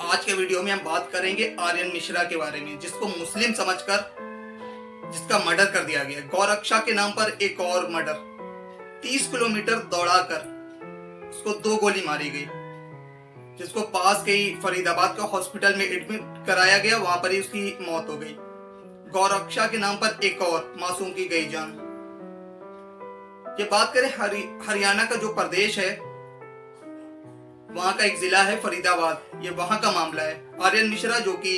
आज के वीडियो में हम बात करेंगे आर्यन मिश्रा के बारे में, जिसको मुस्लिम समझकर जिसका मर्डर कर दिया गया। गौरक्षा के नाम पर एक और मर्डर। 30 किलोमीटर दौड़ाकर उसको 2 गोली मारी गई, जिसको पास के ही फरीदाबाद के हॉस्पिटल में एडमिट कराया गया। वहां पर ही उसकी मौत हो गई। गौरक्षा के नाम पर एक और मासूम की गई जान। ये बात करें हरियाणा का जो प्रदेश है, वहां का एक जिला है फरीदाबाद, ये वहां का मामला है। आर्यन मिश्रा जो कि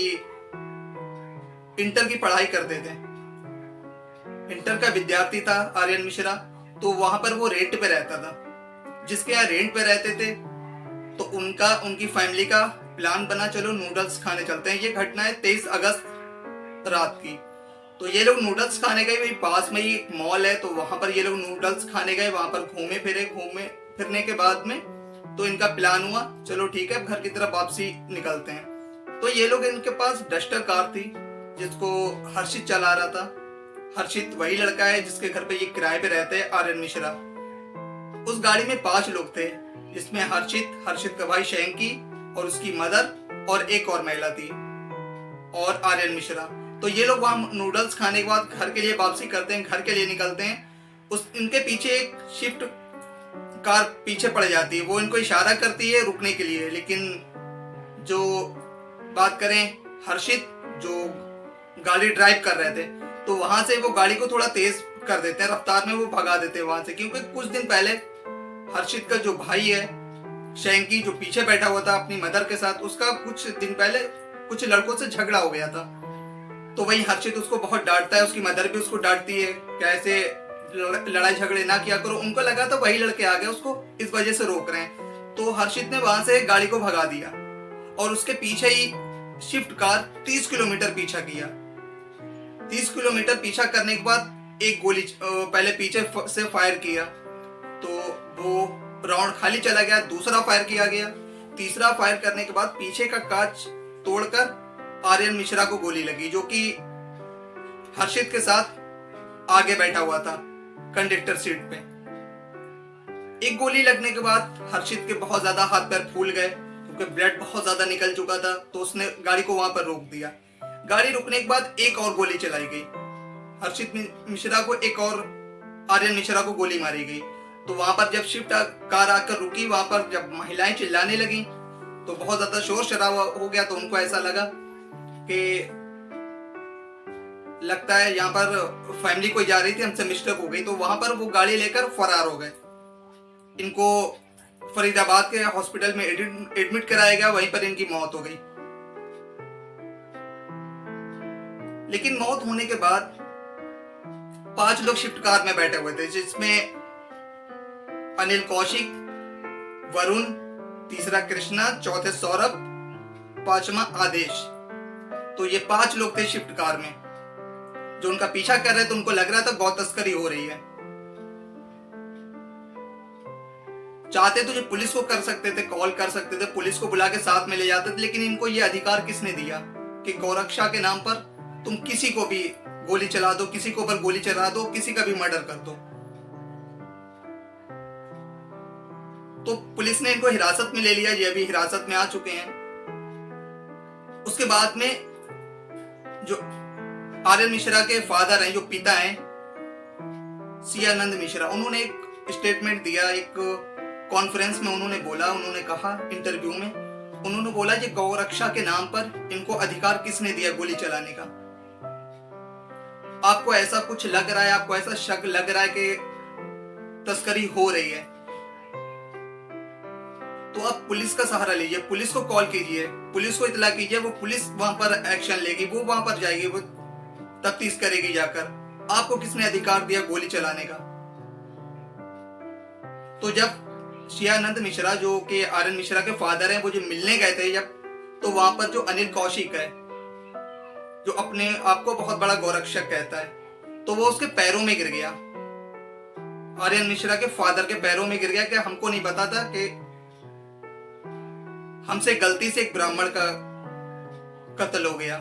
इंटर की पढ़ाई करते थे, इंटर का विद्यार्थी था आर्यन मिश्रा। तो वहां पर वो रेंट पे रहता था। जिसके यहाँ रेंट पे रहते थे तो उनकी फैमिली का प्लान बना, चलो नूडल्स खाने चलते हैं। ये घटना है 23 अगस्त रात की। तो ये लोग नूडल्स खाने गए, वही पास में ही एक मॉल है, तो वहां पर ये लोग नूडल्स खाने गए। वहां पर घूमे फिरने के बाद में तो इनका प्लान हुआ, चलो ठीक है घर की तरफ वापसी निकलते हैं। तो ये लोग, इनके पास डस्टर कार थी जिसको हर्षित चला रहा था। हर्षित वही लड़का है जिसके घर पे ये किराए पे रहते हैं आर्यन मिश्रा। उस गाड़ी में 5 लोग थे, जिसमें हर्षित का भाई शैंकी और उसकी मदर और एक और महिला थी और आर्यन मिश्रा। तो ये लोग वहां नूडल्स खाने के बाद घर के लिए वापसी करते हैं, घर के लिए निकलते हैं। इनके पीछे एक शिफ्ट कार पीछे पड़ जाती है। वो इनको इशारा करती है रुकने के लिए, लेकिन जो बात करें हर्षित जो गाड़ी ड्राइव कर रहे थे, तो वहां से वो गाड़ी को थोड़ा तेज कर देते हैं, रफ्तार में वो भगा देते हैं वहां से। क्योंकि कुछ दिन पहले हर्षित का जो भाई है शैंकी, जो पीछे बैठा हुआ था अपनी मदर के साथ, उसका कुछ दिन पहले कुछ लड़कों से झगड़ा हो गया था। तो वही हर्षित उसको बहुत डांटता है, उसकी मदर भी उसको डांटती है, कैसे लड़ाई झगड़े ना किया करो। उनको लगा था वही लड़के आ गए, उसको इस वजह से रोक रहे हैं। तो हर्षित ने वहां से गाड़ी को भगा दिया और उसके पीछे ही शिफ्ट कार 30 किलोमीटर पीछा किया। 30 किलोमीटर पीछा करने के बाद एक गोली पहले पीछे से फायर किया, तो वो राउंड खाली चला गया। दूसरा फायर किया गया। तीसरा फायर करने के बाद पीछे का कांच तोड़कर आर्यन मिश्रा को गोली लगी, जो कि हर्षित के साथ आगे बैठा हुआ था कंडक्टर सीट पे। एक गोली लगने के बाद हर्षित के बहुत ज्यादा हाथ पैर फूल गए, क्योंकि ब्लड बहुत ज्यादा निकल चुका था। तो उसने गाड़ी को वहां पर रोक दिया। गाड़ी रुकने के बाद एक और गोली चलाई गई। हर्षित मिश्रा को एक और आर्यन मिश्रा को गोली मारी गई। तो वहां पर जब शिफ्ट कार आकर रुकी, वहां पर जब महिलाएं चिल्लाने लगी तो बहुत ज्यादा शोर शराबा हो गया। तो उनको ऐसा लगा कि लगता है यहाँ पर फैमिली कोई जा रही थी, हमसे मिस्टेक हो गई। तो वहां पर वो गाड़ी लेकर फरार हो गए। इनको फरीदाबाद के हॉस्पिटल में एडमिट कराया गया, वहीं पर इनकी मौत हो गई। लेकिन मौत होने के बाद 5 लोग शिफ्ट कार में बैठे हुए थे, जिसमें अनिल कौशिक, वरुण, तीसरा कृष्णा, चौथे सौरभ, 5वां आदेश। तो ये 5 लोग थे शिफ्ट कार में, जो उनका पीछा कर रहे थे। उनको लग रहा था गौ तस्करी हो रही है। चाहते तो ये पुलिस को कर सकते थे, कॉल कर सकते थे, पुलिस को बुला के साथ में ले जाते थे। लेकिन इनको ये अधिकार किसने दिया कि गौरक्षा के नाम पर तुम किसी को भी गोली चला दो, किसी को ऊपर गोली चला दो, किसी का भी मर्डर कर दो। तो पुलिस ने इनको हिरासत में ले लिया। ये अभी हिरासत में आ चुके हैं। उसके बाद में जो आर्यन मिश्रा के फादर हैं, जो पिता हैं सियानंद मिश्रा, उन्होंने एक स्टेटमेंट दिया। एक कॉन्फ्रेंस में उन्होंने कहा, इंटरव्यू में उन्होंने बोला कि गौरक्षा के नाम पर इनको अधिकार किसने दिया गोली चलाने का। आपको ऐसा कुछ लग रहा है, आपको ऐसा शक लग रहा है कि तस्करी हो रही है, तो आप पुलिस का सहारा लीजिए, पुलिस को कॉल कीजिए, पुलिस को इतला कीजिए। वो पुलिस वहां पर एक्शन लेगी, वो वहां पर जाएगी, वो तफ्तीश करेगी जाकर। आपको किसने अधिकार दिया गोली चलाने का? तो जब सियानंद मिश्रा, जो कि आर्यन मिश्रा के फादर हैं, वो जो मिलने गए थे जब, तो वहां पर जो अनिल कौशिक है, जो अपने आप को बहुत बड़ा गौरक्षक कहता है, तो वो उसके पैरों में गिर गया। आर्यन मिश्रा के फादर के पैरों में गिर गया कि हमको नहीं पता था कि हमसे गलती से एक ब्राह्मण का कत्ल हो गया,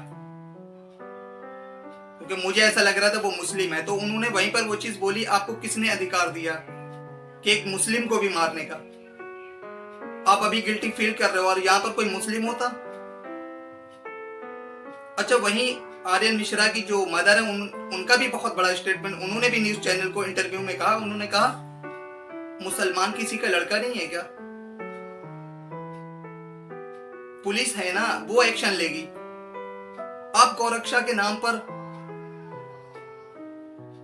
क्योंकि मुझे ऐसा लग रहा था वो मुस्लिम है। तो उन्होंने वहीं पर वो चीज बोली, आपको किसने अधिकार दिया कि एक मुस्लिम को भी मारने का? आप अभी गिल्टी फील कर रहे हो, और यहाँ पर कोई मुस्लिम होता अच्छा, वहीं आर्यन मिश्रा की जो मदर है उनका भी बहुत बड़ा स्टेटमेंट, उन्होंने भी न्यूज चैनल को इंटरव्यू में कहा, उन्होंने कहा मुसलमान किसी का लड़का नहीं है क्या? पुलिस है ना, वो एक्शन लेगी। आप गौरक्षा के नाम पर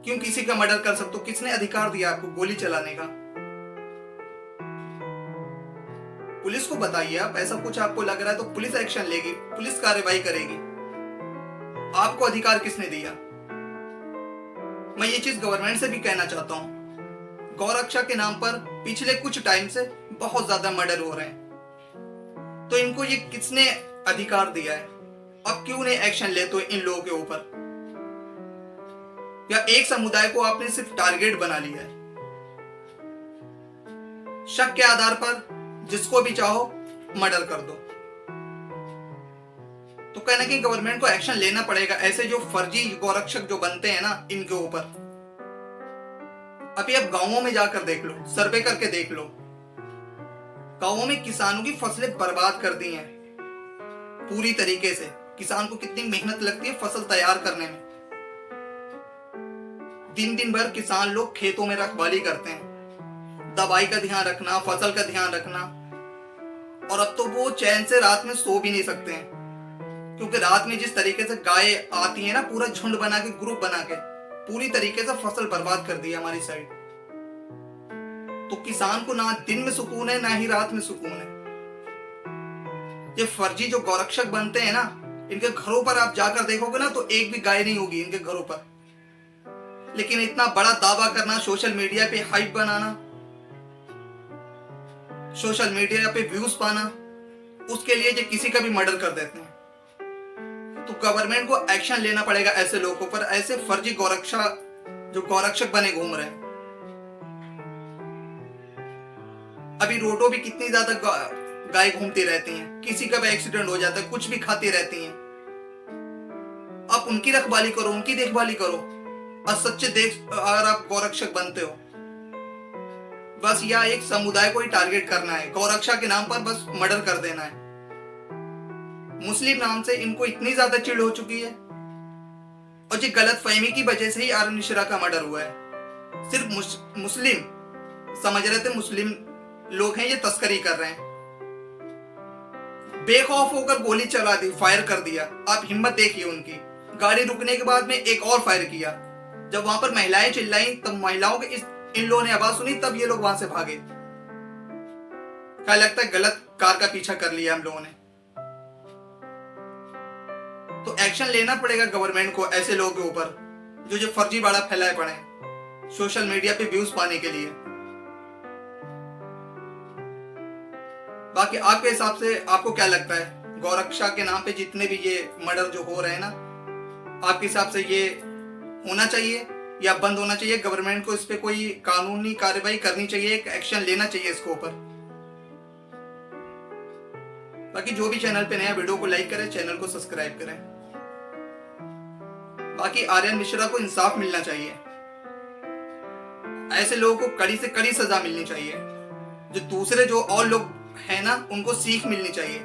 क्यों किसी का मर्डर कर सकते हो? किसने अधिकार दिया आपको गोली चलाने का? पुलिस को बताइए आप, ऐसा कुछ आपको लग रहा है तो पुलिस एक्शन लेगी, पुलिस कार्रवाई करेगी। आपको अधिकार किसने दिया? मैं ये चीज गवर्नमेंट से भी कहना चाहता हूं, गौरक्षा के नाम पर पिछले कुछ टाइम से बहुत ज्यादा मर्डर हो रहे हैं, तो इनको ये किसने अधिकार दिया है? अब क्यों नहीं एक्शन लेते हो इन लोगों के ऊपर? या एक समुदाय को आपने सिर्फ टारगेट बना लिया है, शक के आधार पर जिसको भी चाहो मर्डर कर दो। तो कहना कि गवर्नमेंट को एक्शन लेना पड़ेगा, ऐसे जो फर्जी गौरक्षक जो बनते हैं ना इनके ऊपर। अभी आप गांवों में जाकर देख लो, सर्वे करके देख लो, गांवों में किसानों की फसलें बर्बाद कर दी हैं पूरी तरीके से। किसान को कितनी मेहनत लगती है फसल तैयार करने में, दिन दिन भर किसान लोग खेतों में रखवाली करते हैं, दवाई का ध्यान रखना, फसल का ध्यान रखना। और अब तो वो चैन से रात में सो भी नहीं सकते हैं, क्योंकि रात में जिस तरीके से गाय आती है ना, पूरा झुंड बना के, ग्रुप बना के, पूरी तरीके से फसल बर्बाद कर दी है हमारी साइड। तो किसान को ना दिन में सुकून है ना ही रात में सुकून है। ये फर्जी जो गौरक्षक बनते हैं ना, इनके घरों पर आप जाकर देखोगे ना तो एक भी गाय नहीं होगी इनके घरों पर। लेकिन इतना बड़ा दावा करना, सोशल मीडिया पे हाइप बनाना, सोशल मीडिया पे व्यूज पाना, उसके लिए ये किसी का भी मर्डर कर देते हैं। तो गवर्नमेंट को एक्शन लेना पड़ेगा ऐसे लोगों पर, ऐसे फर्जी जो गौरक्षक बने घूम रहे हैं। अभी रोडों भी कितनी ज्यादा गाय घूमती रहती हैं, किसी का भी एक्सीडेंट हो जाता है, कुछ भी खाती रहती हैं। आप उनकी रखवाली करो, उनकी देखभाली करो। और सच्चे अगर आप गौरक्षक बनते हो, बस या एक समुदाय को ही टारगेट करना है, गौरक्षा के नाम पर बस मर्डर कर देना है। मुस्लिम नाम से इनको इतनी ज्यादा चिढ़ हो चुकी है, और ये गलत फहमी की वजह से ही आर्यन मिश्रा का मर्डर हुआ है। सिर्फ मुस्लिम समझ रहे थे मुस्लिम लोग हैं ये तस्करी कर रहे हैं, बेखौफ होकर गोली चला दी, फायर कर दिया। आप हिम्मत देखिए उनकी। गाड़ी रुकने के बाद में एक और फायर किया। जब वहां पर महिलाएं चिल्लाई, तब महिलाओं के इन लोगों ने आवाज सुनी, तब ये लोग वहां से भागे। क्या लगता है गलत कार का पीछा कर लिया हम लोगों ने। तो एक्शन लेना पड़ेगा गवर्नमेंट को ऐसे लोगों के ऊपर जो फर्जीवाड़ा फैलाए पड़े सोशल मीडिया पे व्यूज पाने के लिए। बाकी आपके हिसाब से आपको क्या लगता है, गौरक्षा के नाम पे जितने भी ये मर्डर जो हो रहे हैं ना, आपके हिसाब से ये होना चाहिए या बंद होना चाहिए? गवर्नमेंट को इस पे कोई कानूनी कार्रवाई करनी चाहिए, एक एक्शन लेना चाहिए इसके ऊपर। बाकी जो भी चैनल पे नया, वीडियो को लाइक करें, चैनल को सब्सक्राइब करें। बाकी आर्यन मिश्रा को इंसाफ मिलना चाहिए, ऐसे लोगों को कड़ी से कड़ी सजा मिलनी चाहिए। जो दूसरे जो और लोग है ना, उनको सीख मिलनी चाहिए।